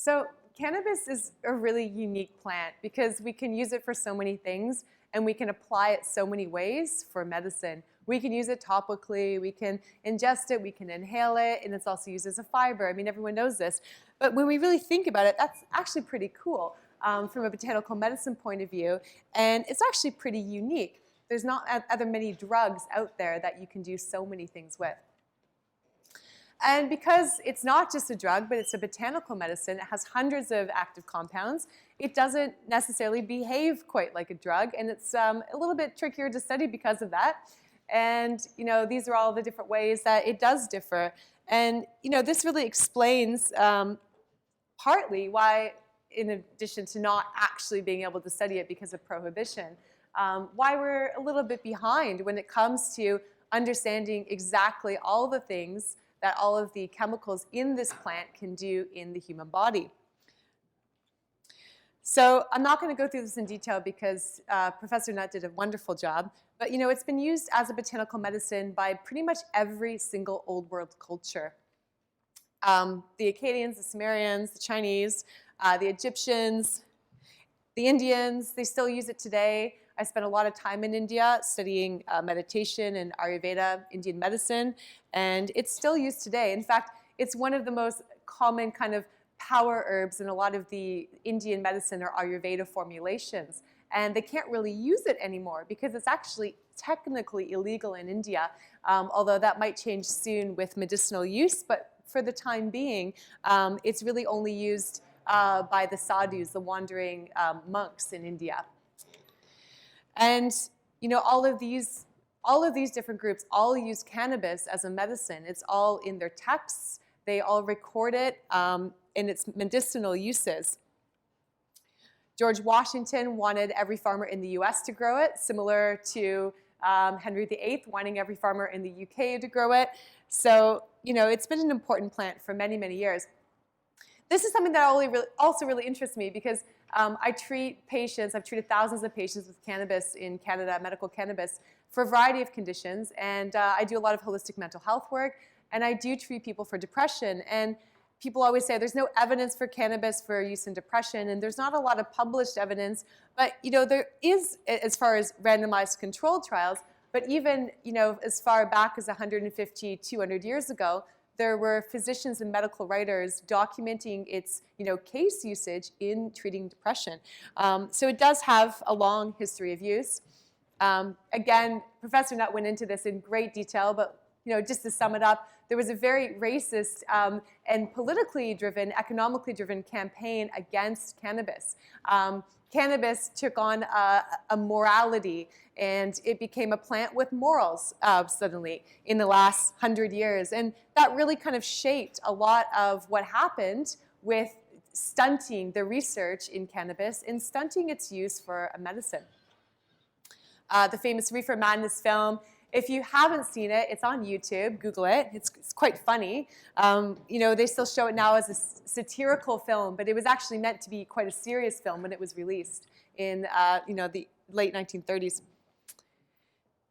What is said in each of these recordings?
So cannabis is a really unique plant because we can use it for so many things and we can apply it so many ways for medicine. We can use it topically, we can ingest it, we can inhale it, and it's also used as a fiber. I mean, everyone knows this. But when we really think about it, that's actually pretty cool from a botanical medicine point of view, and it's actually pretty unique. There's not other many drugs out there that you can do so many things with. And because it's not just a drug, but it's a botanical medicine, it has hundreds of active compounds, it doesn't necessarily behave quite like a drug, and it's a little bit trickier to study because of that. And these are all the different ways that it does differ. And this really explains partly why, in addition to not actually being able to study it because of prohibition, why we're a little bit behind when it comes to understanding exactly all the things that all of the chemicals in this plant can do in the human body. So I'm not going to go through this in detail because Professor Nutt did a wonderful job, but it's been used as a botanical medicine by pretty much every single old world culture. The Akkadians, the Sumerians, the Chinese, the Egyptians, the Indians, they still use it today. I spent a lot of time in India studying meditation and Ayurveda, Indian medicine, and it's still used today. In fact, it's one of the most common kind of power herbs in a lot of the Indian medicine or Ayurveda formulations. And they can't really use it anymore because it's actually technically illegal in India, although that might change soon with medicinal use. But for the time being, it's really only used by the sadhus, the wandering monks in India. And all of these different groups all use cannabis as a medicine. It's all in their texts. They all record it in its medicinal uses. George Washington wanted every farmer in the US to grow it, similar to Henry VIII wanting every farmer in the UK to grow it. So, it's been an important plant for many, many years. This is something that also really interests me because I treat patients, I've treated thousands of patients with cannabis in Canada, medical cannabis, for a variety of conditions. And I do a lot of holistic mental health work, and I do treat people for depression. And people always say there's no evidence for cannabis for use in depression, and there's not a lot of published evidence. But there is, as far as randomized controlled trials, but even as far back as 150, 200 years ago, there were physicians and medical writers documenting its case usage in treating depression. So it does have a long history of use. Again, Professor Nutt went into this in great detail, but just to sum it up, there was a very racist and politically driven, economically driven campaign against cannabis. Cannabis took on a morality, and it became a plant with morals suddenly in the last 100 years. And that really kind of shaped a lot of what happened with stunting the research in cannabis and stunting its use for a medicine. The famous Reefer Madness film, if you haven't seen it, it's on YouTube. Google it. It's quite funny. They still show it now as a satirical film, but it was actually meant to be quite a serious film when it was released in the late 1930s.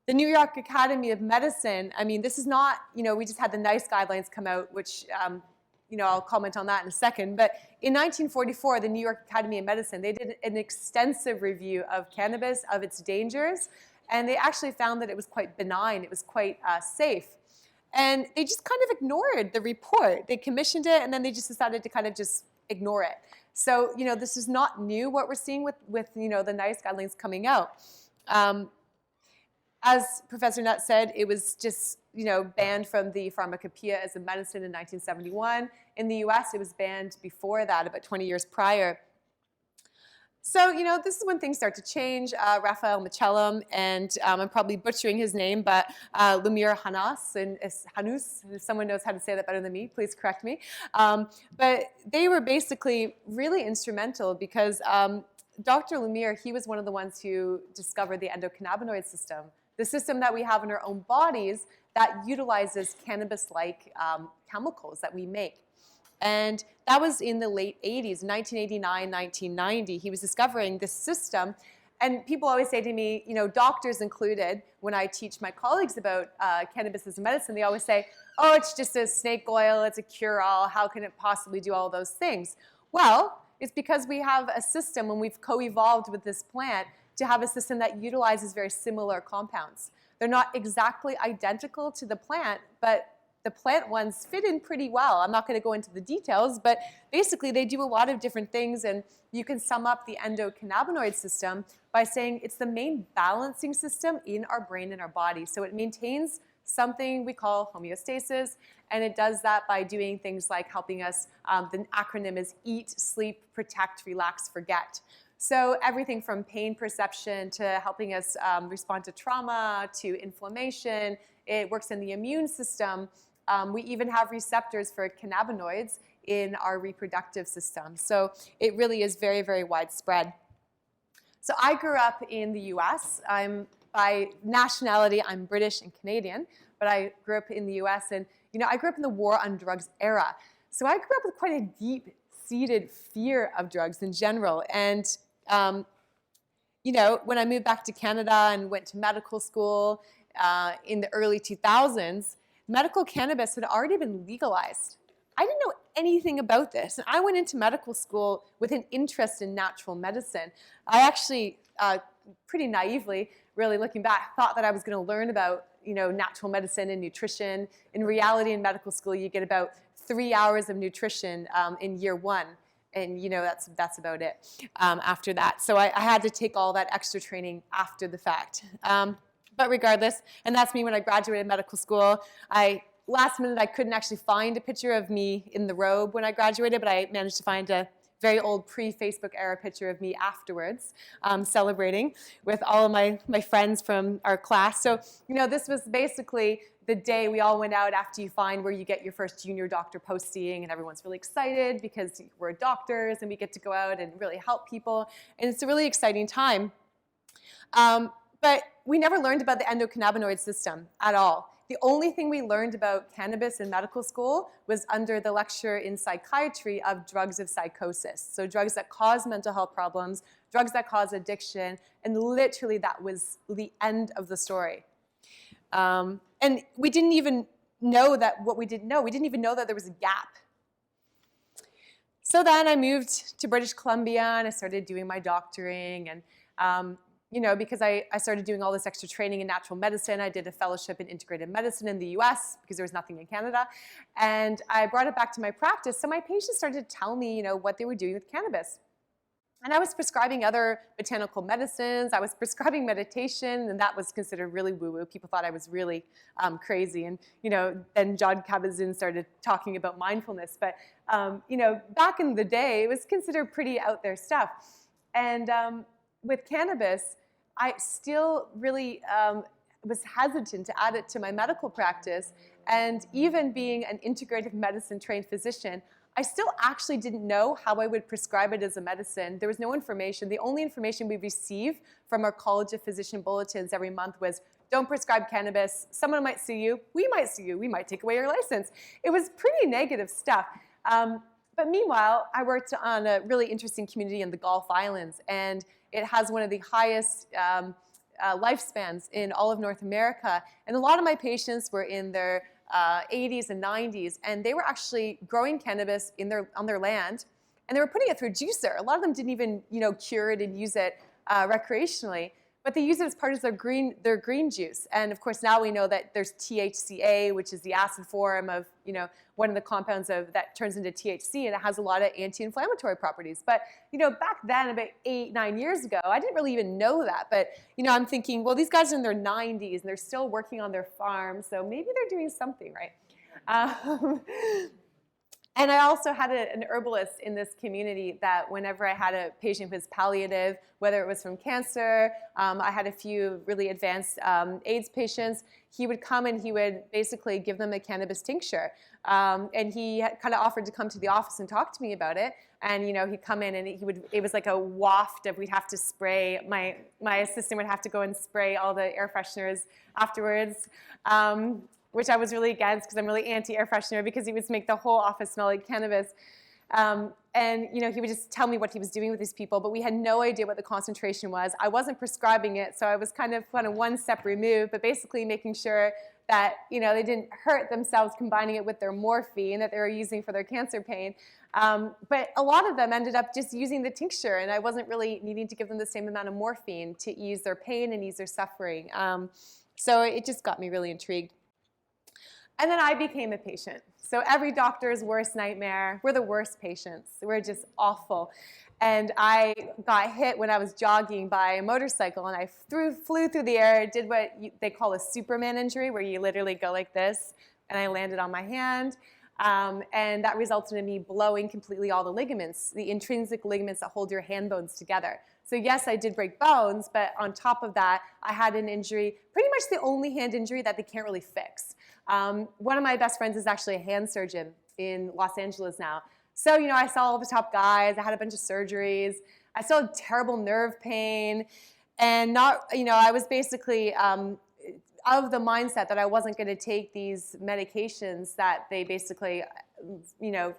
The New York Academy of Medicine, I mean, this is not, we just had the NICE guidelines come out, which, I'll comment on that in a second. But in 1944, the New York Academy of Medicine, they did an extensive review of cannabis, of its dangers, and they actually found that it was quite benign. It was quite safe. And they just kind of ignored the report. They commissioned it, and then they just decided to kind of just ignore it. So, this is not new, what we're seeing with the NICE guidelines coming out. As Professor Nutt said, it was just, banned from the pharmacopoeia as a medicine in 1971. In the US, it was banned before that, about 20 years prior. So, this is when things start to change. Raphael Mechelen and I'm probably butchering his name, but Lumir Hanus, and Hanus, if someone knows how to say that better than me, please correct me. But they were basically really instrumental because Dr. Lumir, he was one of the ones who discovered the endocannabinoid system, the system that we have in our own bodies that utilizes cannabis-like chemicals that we make. And that was in the late 80s, 1989, 1990. He was discovering this system. And people always say to me, doctors included, when I teach my colleagues about cannabis as a medicine, they always say, oh, it's just a snake oil, it's a cure-all, how can it possibly do all those things? Well, it's because we have a system, when we've co-evolved with this plant, to have a system that utilizes very similar compounds. They're not exactly identical to the plant, but the plant ones fit in pretty well. I'm not going to go into the details, but basically they do a lot of different things, and you can sum up the endocannabinoid system by saying it's the main balancing system in our brain and our body. So it maintains something we call homeostasis, and it does that by doing things like helping us, the acronym is eat, sleep, protect, relax, forget. So everything from pain perception to helping us respond to trauma, to inflammation. It works in the immune system. We even have receptors for cannabinoids in our reproductive system. So it really is very, very widespread. So I grew up in the US. By nationality, I'm British and Canadian, but I grew up in the US, and I grew up in the war on drugs era. So I grew up with quite a deep-seated fear of drugs in general. And when I moved back to Canada and went to medical school in the early 2000s, medical cannabis had already been legalized. I didn't know anything about this. And I went into medical school with an interest in natural medicine. I actually, pretty naively, really looking back, thought that I was going to learn about natural medicine and nutrition. In reality, in medical school, you get about 3 hours of nutrition in year one. And that's about it after that. So I had to take all that extra training after the fact. But regardless, and that's me when I graduated medical school. Last minute, I couldn't actually find a picture of me in the robe when I graduated, but I managed to find a very old pre-Facebook era picture of me afterwards, celebrating with all of my friends from our class. So, this was basically the day we all went out after you find where you get your first junior doctor posting, and everyone's really excited because we're doctors and we get to go out and really help people. And it's a really exciting time. But we never learned about the endocannabinoid system at all. The only thing we learned about cannabis in medical school was under the lecture in psychiatry of drugs of psychosis. So drugs that cause mental health problems, drugs that cause addiction, and literally that was the end of the story. And we didn't even know that what we didn't know. We didn't even know that there was a gap. So then I moved to British Columbia and I started doing my doctoring, and because I started doing all this extra training in natural medicine. I did a fellowship in integrative medicine in the US because there was nothing in Canada. And I brought it back to my practice. So my patients started to tell me, what they were doing with cannabis. And I was prescribing other botanical medicines. I was prescribing meditation, and that was considered really woo-woo. People thought I was really crazy. And, then John Kabat-Zinn started talking about mindfulness. But, back in the day, it was considered pretty out there stuff. And with cannabis, I still really was hesitant to add it to my medical practice. And even being an integrative medicine trained physician, I still actually didn't know how I would prescribe it as a medicine. There was no information. The only information we received from our College of Physician bulletins every month was, don't prescribe cannabis. Someone might sue you. We might sue you. We might take away your license. It was pretty negative stuff. But meanwhile, I worked on a really interesting community in the Gulf Islands, and it has one of the highest lifespans in all of North America. And a lot of my patients were in their 80s and 90s, and they were actually growing cannabis on their land, and they were putting it through a juicer. A lot of them didn't even cure it and use it recreationally, but they use it as part of their green juice. And of course, now we know that there's THCA, which is the acid form of one of the compounds that turns into THC, and it has a lot of anti-inflammatory properties. But back then, about 8-9 years ago, I didn't really even know that. But I'm thinking, well, these guys are in their 90s and they're still working on their farm, so maybe they're doing something right. And I also had an herbalist in this community that whenever I had a patient who was palliative, whether it was from cancer, I had a few really advanced AIDS patients, he would come and he would basically give them a cannabis tincture. And he kind of offered to come to the office and talk to me about it. And he'd come in and it was like a waft of, we'd have to spray, my assistant would have to go and spray all the air fresheners afterwards. Which I was really against because I'm really anti-air freshener, because he would make the whole office smell like cannabis. And he would just tell me what he was doing with these people, but we had no idea what the concentration was. I wasn't prescribing it, so I was kind of one step removed, but basically making sure that, you know, they didn't hurt themselves combining it with their morphine that they were using for their cancer pain. But a lot of them ended up just using the tincture, and I wasn't really needing to give them the same amount of morphine to ease their pain and ease their suffering. So it just got me really intrigued. And then I became a patient. So every doctor's worst nightmare, we're the worst patients. We're just awful. And I got hit when I was jogging by a motorcycle, and I flew through the air, did what they call a Superman injury, where you literally go like this, and I landed on my hand. And that resulted in me blowing completely all the ligaments, the intrinsic ligaments that hold your hand bones together. So yes, I did break bones, but on top of that, I had an injury, pretty much the only hand injury that they can't really fix. One of my best friends is actually a hand surgeon in Los Angeles now. So, you know, I saw all the top guys. I had a bunch of surgeries. I still had terrible nerve pain. And I was basically of the mindset that I wasn't going to take these medications that they basically,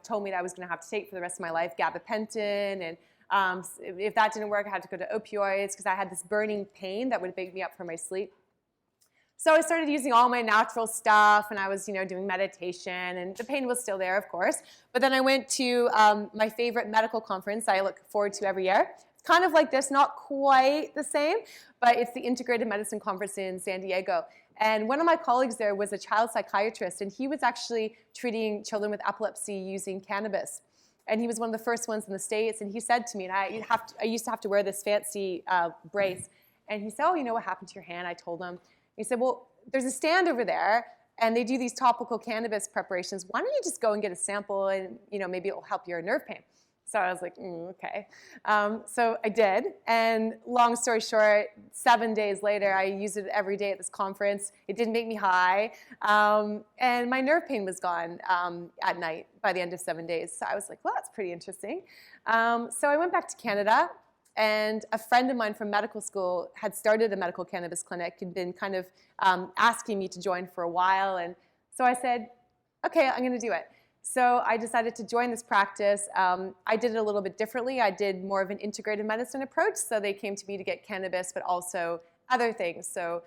told me that I was going to have to take for the rest of my life, gabapentin. And if that didn't work, I had to go to opioids because I had this burning pain that would wake me up from my sleep. So I started using all my natural stuff, and I was, doing meditation, and the pain was still there, of course. But then I went to my favorite medical conference I look forward to every year. It's kind of like this, not quite the same, but it's the Integrative Medicine Conference in San Diego. And one of my colleagues there was a child psychiatrist, and he was actually treating children with epilepsy using cannabis. And he was one of the first ones in the States, and he said to me, and I used to have to wear this fancy brace, and he said, oh, what happened to your hand? I told him. He said, well, there's a stand over there, and they do these topical cannabis preparations. Why don't you just go and get a sample, and maybe it will help your nerve pain. So I was like, okay. So I did, and long story short, 7 days later, I used it every day at this conference. It didn't make me high, and my nerve pain was gone at night by the end of 7 days. So I was like, well, that's pretty interesting. So I went back to Canada. And a friend of mine from medical school had started a medical cannabis clinic and been kind of asking me to join for a while. And so I said, okay, I'm going to do it. So I decided to join this practice. I did it a little bit differently. I did more of an integrative medicine approach. So they came to me to get cannabis, but also other things. So,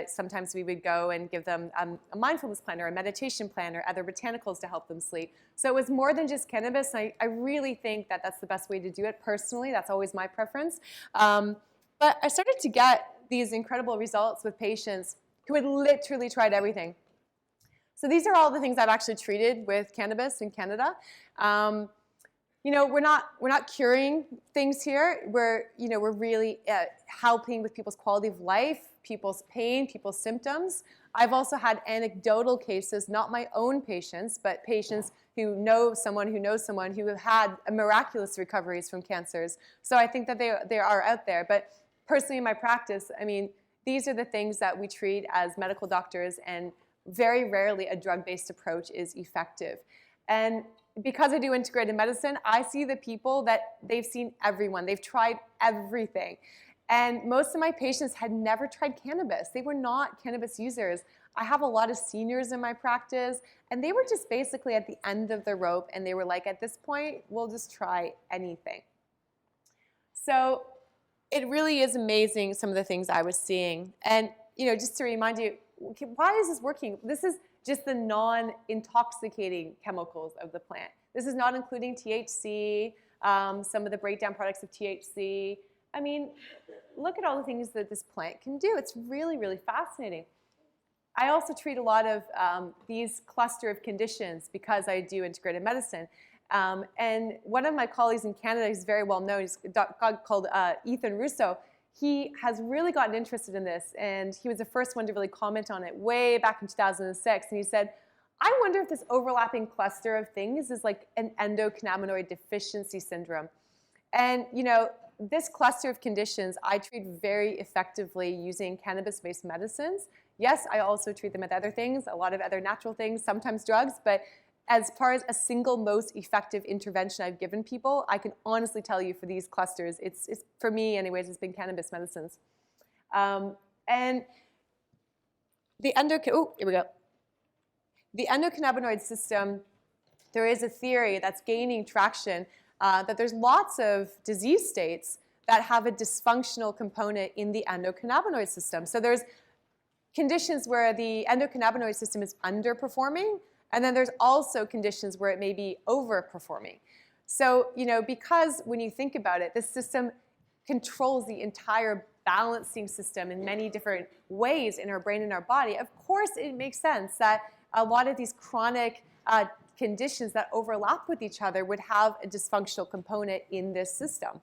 sometimes we would go and give them a mindfulness plan or a meditation plan or other botanicals to help them sleep. So it was more than just cannabis. I really think that that's the best way to do it personally. That's always my preference. But I started to get these incredible results with patients who had literally tried everything. So these are all the things I've actually treated with cannabis in Canada. We're not curing things here. We're really helping with people's quality of life, people's pain, people's symptoms. I've also had anecdotal cases, not my own patients, but patients who know someone who have had miraculous recoveries from cancers. So I think that they are out there. But personally in my practice, these are the things that we treat as medical doctors, and very rarely a drug-based approach is effective. And because I do integrated medicine, I see the people that they've seen everyone. They've tried everything. And most of my patients had never tried cannabis. They were not cannabis users. I have a lot of seniors in my practice, and they were just basically at the end of the rope, and they were like, at this point, we'll just try anything. So it really is amazing, some of the things I was seeing. And just to remind you, okay, why is this working? This is just the non-intoxicating chemicals of the plant. This is not including THC, some of the breakdown products of THC. Look at all the things that this plant can do. It's really, really fascinating. I also treat a lot of these cluster of conditions because I do integrated medicine. And one of my colleagues in Canada, who's very well known, is a guy called Ethan Russo. He has really gotten interested in this, and he was the first one to really comment on it way back in 2006. And he said, I wonder if this overlapping cluster of things is like an endocannabinoid deficiency syndrome. And, this cluster of conditions I treat very effectively using cannabis-based medicines. Yes, I also treat them with other things, a lot of other natural things, sometimes drugs, but as far as a single most effective intervention I've given people, I can honestly tell you for these clusters, it's for me anyways, it's been cannabis medicines. And the The endocannabinoid system, there is a theory that's gaining traction that there's lots of disease states that have a dysfunctional component in the endocannabinoid system. So there's conditions where the endocannabinoid system is underperforming, and then there's also conditions where it may be overperforming. So, because when you think about it, this system controls the entire balancing system in many different ways in our brain and our body. Of course, it makes sense that a lot of these chronic conditions that overlap with each other would have a dysfunctional component in this system.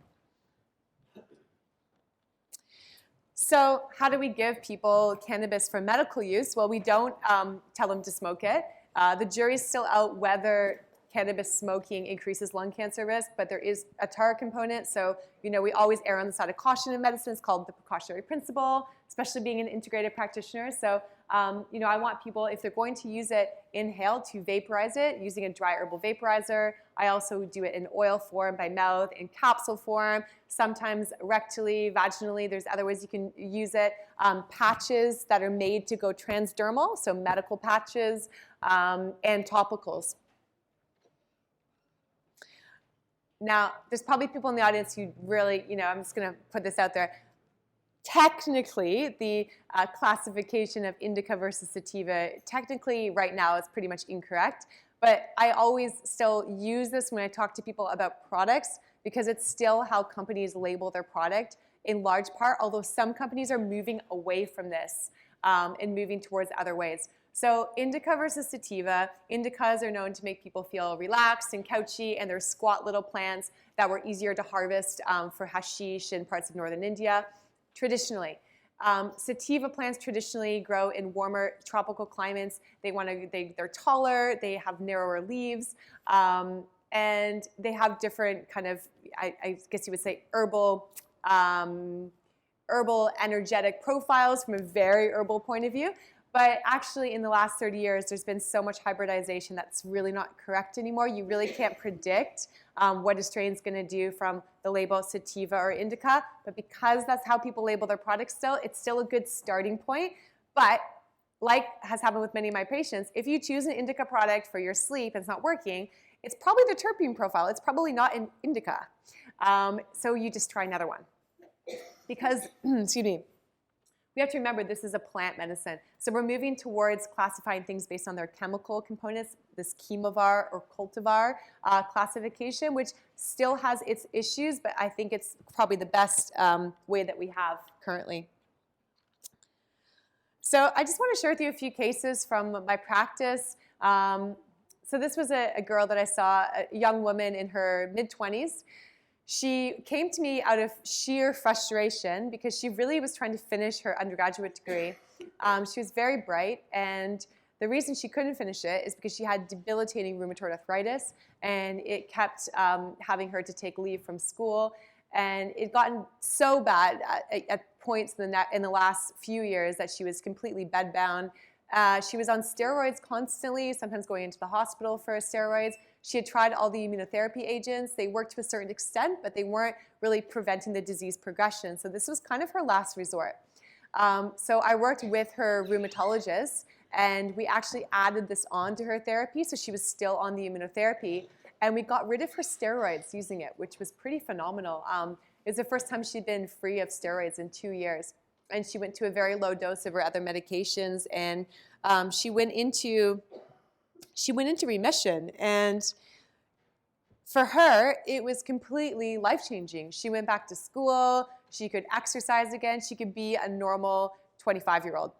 So how do we give people cannabis for medical use? Well, we don't tell them to smoke it. The jury's still out whether cannabis smoking increases lung cancer risk, but there is a TAR component. So, we always err on the side of caution in medicine. It's called the precautionary principle, especially being an integrative practitioner. So, I want people, if they're going to use it, inhale, to vaporize it using a dry herbal vaporizer. I also do it in oil form, by mouth, in capsule form, sometimes rectally, vaginally. There's other ways you can use it. Patches that are made to go transdermal, so medical patches, and topicals. Now, there's probably people in the audience who really, I'm just going to put this out there. Technically, the classification of indica versus sativa, technically right now is pretty much incorrect. But I always still use this when I talk to people about products, because it's still how companies label their product in large part, although some companies are moving away from this and moving towards other ways. So indica versus sativa, indicas are known to make people feel relaxed and couchy, and they're squat little plants that were easier to harvest for hashish in parts of northern India, traditionally. Sativa plants traditionally grow in warmer tropical climates. They're taller, they have narrower leaves, and they have different kind of, I guess you would say, herbal energetic profiles from a very herbal point of view. But actually, in the last 30 years, there's been so much hybridization that's really not correct anymore. You really can't predict what a strain's going to do from the label sativa or indica. But because that's how people label their products still, it's still a good starting point. But like has happened with many of my patients, if you choose an indica product for your sleep and it's not working, it's probably the terpene profile. It's probably not an indica. So you just try another one. Because, excuse me, we have to remember this is a plant medicine. So we're moving towards classifying things based on their chemical components, this chemovar or cultivar classification, which still has its issues, but I think it's probably the best way that we have currently. So I just want to share with you a few cases from my practice. So this was a girl that I saw, a young woman in her mid-20s. She came to me out of sheer frustration because she really was trying to finish her undergraduate degree. She was very bright, and the reason she couldn't finish it is because she had debilitating rheumatoid arthritis, and it kept having her to take leave from school. And it gotten so bad at points in the last few years that she was completely bedbound. She was on steroids constantly, sometimes going into the hospital for steroids. She had tried all the immunotherapy agents. They worked to a certain extent, but they weren't really preventing the disease progression. So this was kind of her last resort. So I worked with her rheumatologist, and we actually added this on to her therapy, so she was still on the immunotherapy. And we got rid of her steroids using it, which was pretty phenomenal. It was the first time she'd been free of steroids in 2 years. And she went to a very low dose of her other medications, and she went into remission. And for her, it was completely life-changing. She went back to school. She could exercise again. She could be a normal 25-year-old.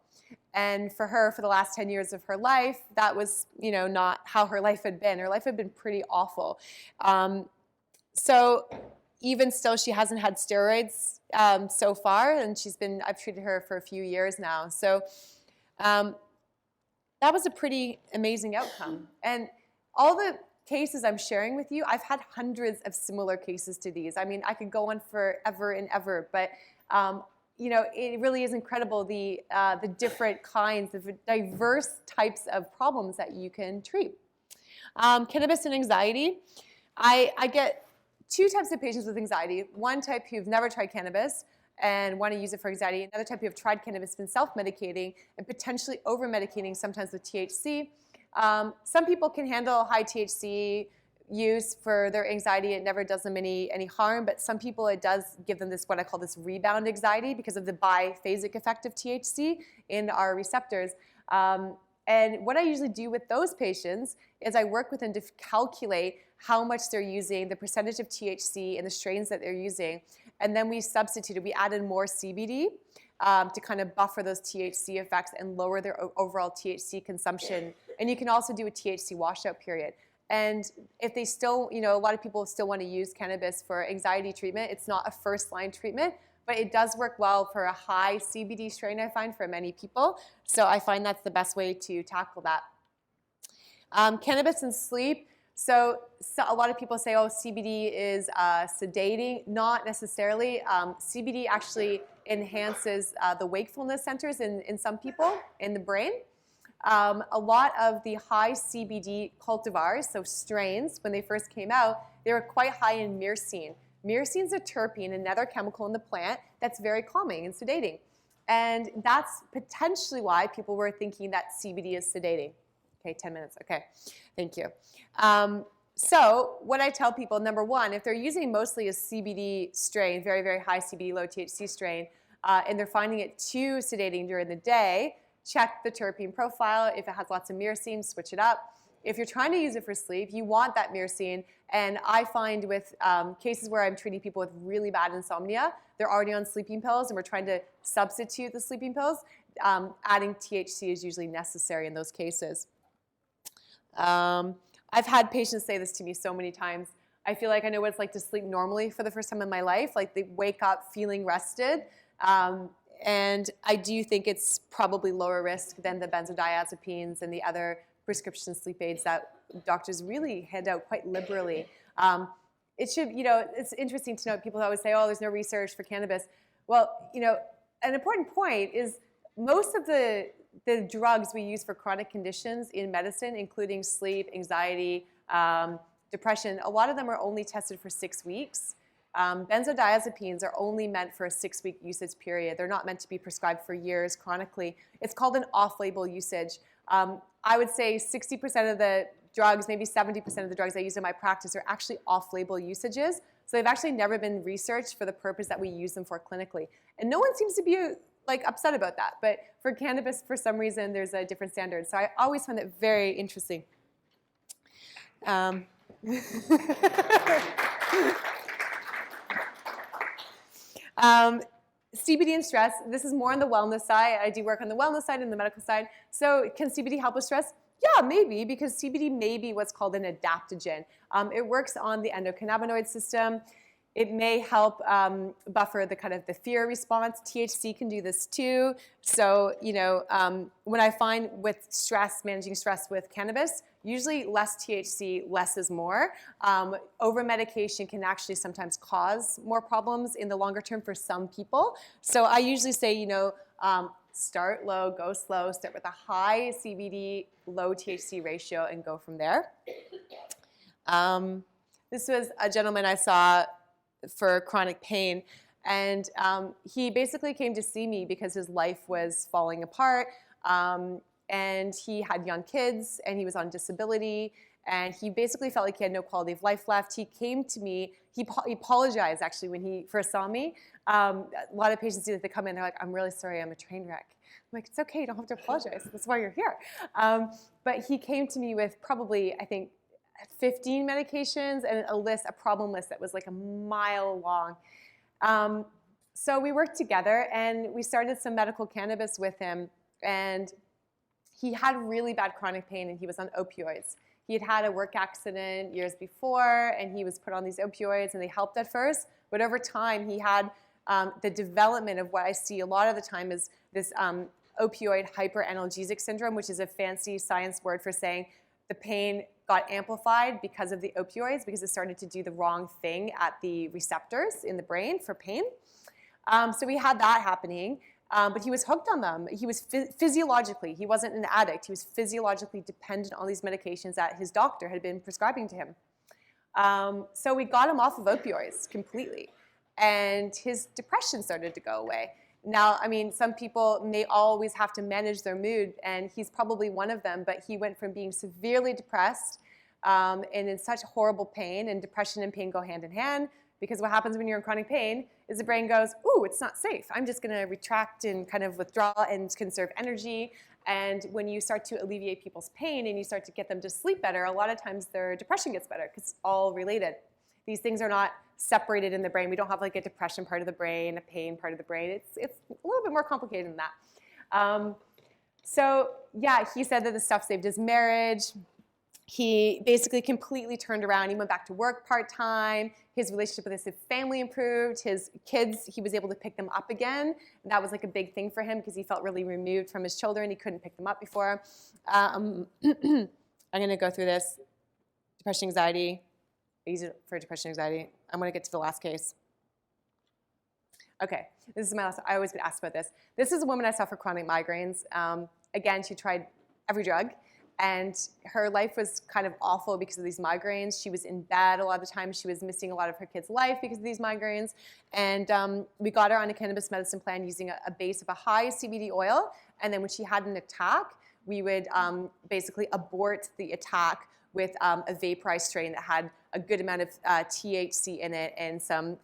And for her, for the last 10 years of her life, that was, not how her life had been. Her life had been pretty awful. So even still, she hasn't had steroids so far, and I've treated her for a few years now. So that was a pretty amazing outcome. And all the cases I'm sharing with you, I've had hundreds of similar cases to these. I mean, I could go on forever and ever, but it really is incredible the different kinds of diverse types of problems that you can treat. Cannabis and anxiety. I get two types of patients with anxiety. One type who've never tried cannabis and want to use it for anxiety. Another type who have tried cannabis, been self-medicating, and potentially over-medicating, sometimes with THC. Some people can handle high THC use for their anxiety. It never does them any harm, but some people it does give them this, what I call this rebound anxiety, because of the biphasic effect of THC in our receptors. And what I usually do with those patients is I work with them to calculate how much they're using, the percentage of THC and the strains that they're using, and then we substituted, we added more CBD to kind of buffer those THC effects and lower their overall THC consumption. And you can also do a THC washout period. And if they still, a lot of people still want to use cannabis for anxiety treatment, it's not a first-line treatment, but it does work well for a high CBD strain, I find, for many people. So I find that's the best way to tackle that. Cannabis and sleep. So a lot of people say, oh, CBD is sedating. Not necessarily. CBD actually enhances the wakefulness centers in some people in the brain. A lot of the high CBD cultivars, so strains, when they first came out, they were quite high in myrcene. Myrcene is a terpene, another chemical in the plant that's very calming and sedating. And that's potentially why people were thinking that CBD is sedating. Okay, 10 minutes. Okay, thank you. So what I tell people, number one, if they're using mostly a CBD strain, very, very high CBD, low THC strain, and they're finding it too sedating during the day, check the terpene profile. If it has lots of myrcene, switch it up. If you're trying to use it for sleep, you want that myrcene. And I find with cases where I'm treating people with really bad insomnia, they're already on sleeping pills, and we're trying to substitute the sleeping pills. Adding THC is usually necessary in those cases. I've had patients say this to me so many times. I feel like I know what it's like to sleep normally for the first time in my life. Like they wake up feeling rested. And I do think it's probably lower risk than the benzodiazepines and the other prescription sleep aids that doctors really hand out quite liberally. It should, it's interesting to note people always say, oh, there's no research for cannabis. Well, an important point is most of the drugs we use for chronic conditions in medicine, including sleep, anxiety, depression, a lot of them are only tested for 6 weeks. Benzodiazepines are only meant for a 6-week usage period. They're not meant to be prescribed for years chronically. It's called an off-label usage. I would say 60% of the drugs, maybe 70% of the drugs I use in my practice are actually off-label usages. So they've actually never been researched for the purpose that we use them for clinically. And no one seems to be upset about that. But for cannabis, for some reason, there's a different standard. So I always find it very interesting. CBD and stress, this is more on the wellness side. I do work on the wellness side and the medical side. So can CBD help with stress? Yeah, maybe, because CBD may be what's called an adaptogen. It works on the endocannabinoid system. It may help buffer the fear response. THC can do this too. So, when I find with stress, managing stress with cannabis, usually less THC, less is more. Over-medication can actually sometimes cause more problems in the longer term for some people. So I usually say, start low, go slow, start with a high CBD, low THC ratio, and go from there. This was a gentleman I saw for chronic pain, and he basically came to see me because his life was falling apart, and he had young kids, and he was on disability, and he basically felt like he had no quality of life left. He came to me, he apologized actually when he first saw me. A lot of patients do that. They come in, they're like, I'm really sorry, I'm a train wreck. I'm like, it's okay, you don't have to apologize. That's why you're here. But he came to me with probably, I think, 15 medications and a problem list that was like a mile long. So we worked together and we started some medical cannabis with him, and he had really bad chronic pain and he was on opioids. He had had a work accident years before and he was put on these opioids, and they helped at first, but over time he had the development of what I see a lot of the time is this opioid hyperanalgesic syndrome, which is a fancy science word for saying the pain got amplified because of the opioids, because it started to do the wrong thing at the receptors in the brain for pain. So we had that happening, but he was hooked on them. He was physiologically, he wasn't an addict, he was physiologically dependent on these medications that his doctor had been prescribing to him. So we got him off of opioids completely, and his depression started to go away. Now, I mean, some people may always have to manage their mood, and he's probably one of them, but he went from being severely depressed and in such horrible pain, and depression and pain go hand in hand, because what happens when you're in chronic pain is the brain goes, ooh, it's not safe. I'm just going to retract and kind of withdraw and conserve energy. And when you start to alleviate people's pain and you start to get them to sleep better, a lot of times their depression gets better because it's all related. These things are not separated in the brain. We don't have like a depression part of the brain, a pain part of the brain. It's a little bit more complicated than that. So yeah, he said that the stuff saved his marriage. He basically completely turned around. He went back to work part-time. His relationship with his family improved. His kids, he was able to pick them up again. And that was like a big thing for him because he felt really removed from his children. He couldn't pick them up before. I'm going to go through this. Depression, anxiety. Easy for depression, anxiety. I'm going to get to the last case. Okay, this is my last. I always get asked about this. This is a woman I saw for chronic migraines. Again, she tried every drug. And her life was kind of awful because of these migraines. She was in bed a lot of the time. She was missing a lot of her kid's life because of these migraines. And we got her on a cannabis medicine plan using a base of a high CBD oil. And then when she had an attack, we would basically abort the attack with a vaporized strain that had a good amount of THC in it and some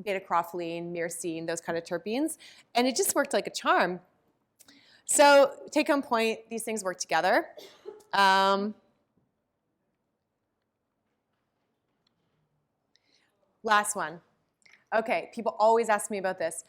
beta-carotene, myrcene, those kind of terpenes. And it just worked like a charm. So take home point, these things work together. Last one. Okay, people always ask me about this.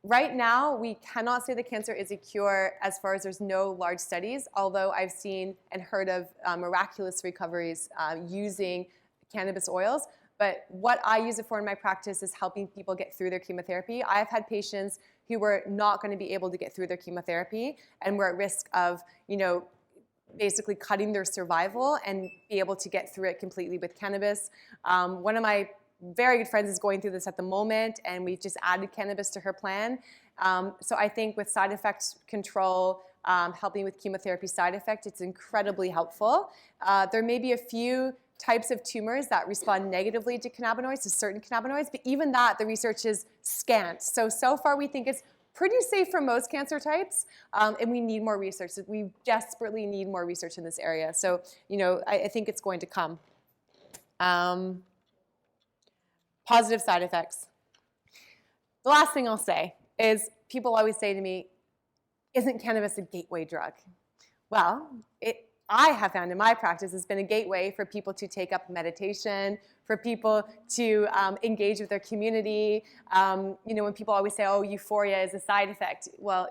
Right now, we cannot say the cancer is a cure as far as there's no large studies, although I've seen and heard of miraculous recoveries using cannabis oils. But what I use it for in my practice is helping people get through their chemotherapy. I've had patients who were not going to be able to get through their chemotherapy and were at risk of, basically cutting their survival and be able to get through it completely with cannabis. One of my very good friends is going through this at the moment, and we've just added cannabis to her plan. So I think with side effect control, helping with chemotherapy side effect, it's incredibly helpful. There may be a few types of tumors that respond negatively to cannabinoids, to certain cannabinoids, but even that, the research is scant. So far we think it's pretty safe for most cancer types, and we need more research. We desperately need more research in this area. So, I think it's going to come. Positive side effects. The last thing I'll say is people always say to me, isn't cannabis a gateway drug? Well, I have found in my practice has been a gateway for people to take up meditation, for people to engage with their community. When people always say, oh, euphoria is a side effect. Well,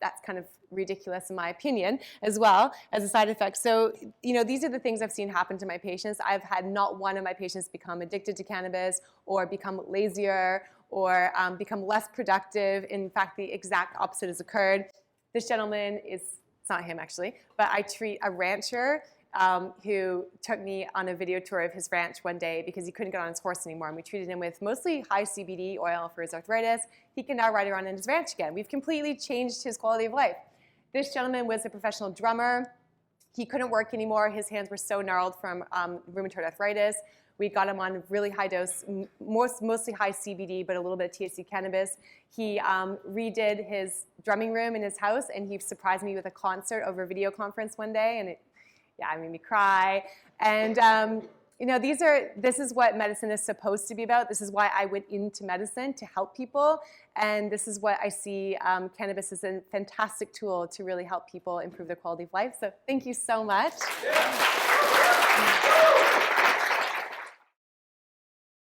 that's kind of ridiculous in my opinion as well as a side effect. So, these are the things I've seen happen to my patients. I've had not one of my patients become addicted to cannabis or become lazier or become less productive. In fact, the exact opposite has occurred. This gentleman it's not him actually, but I treat a rancher who took me on a video tour of his ranch one day because he couldn't get on his horse anymore. And we treated him with mostly high CBD oil for his arthritis. He can now ride around in his ranch again. We've completely changed his quality of life. This gentleman was a professional drummer. He couldn't work anymore. His hands were so gnarled from rheumatoid arthritis. We got him on really high dose, mostly high CBD, but a little bit of THC cannabis. He redid his drumming room in his house, and he surprised me with a concert over video conference one day, and it made me cry. And this is what medicine is supposed to be about. This is why I went into medicine, to help people, and this is what I see cannabis as a fantastic tool to really help people improve their quality of life. So thank you so much. Yeah.